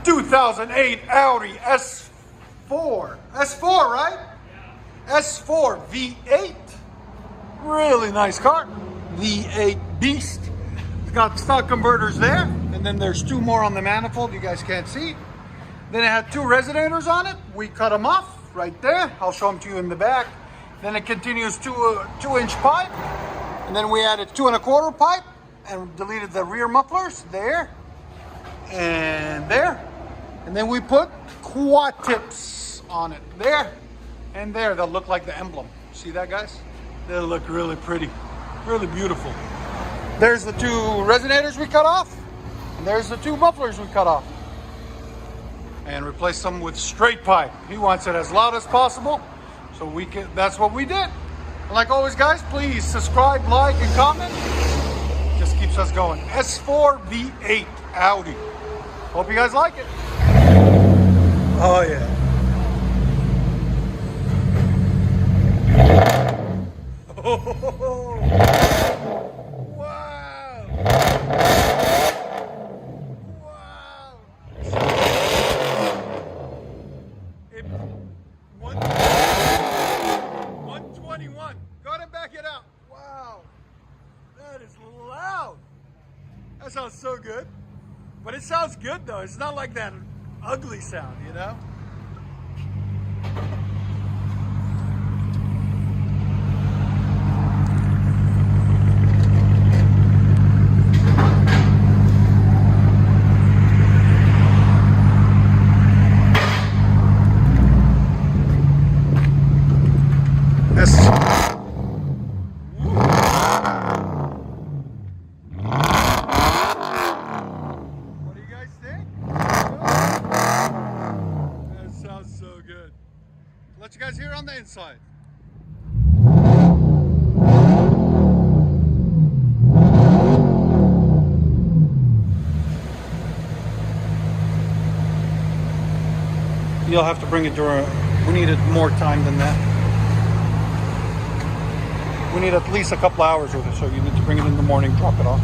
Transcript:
2008 Audi S4. S4, right? S4 V8. Really nice car. V8 beast. It's got stock converters there. And then there's two more on the manifold you guys can't see. Then it had two resonators on it. We cut them off right there. I'll show them to you in the back. Then it continues 2-inch pipe. And then we added 2 1/4 pipe and deleted the rear mufflers there and there. And then we put quad tips on it there and there. They'll look like the emblem. See that, guys? They'll look really pretty, really beautiful. There's the 2 resonators we cut off. And there's the 2 mufflers we cut off. And replaced them with straight pipe. He wants it as loud as possible. So that's what we did. And like always, guys, please subscribe, like, and comment. Just keeps us going. S4 V8 Audi. Hope you guys like it. Oh yeah. Oh, wow. Wow. It, 121. Go ahead and back it out. Wow. That is loud. That sounds so good. But it sounds good though. It's not like that ugly sound, you know? Let you guys hear on the inside. You'll have to bring it to we needed more time than that. We need at least a couple hours with it, so you need to bring it in the morning, drop it off.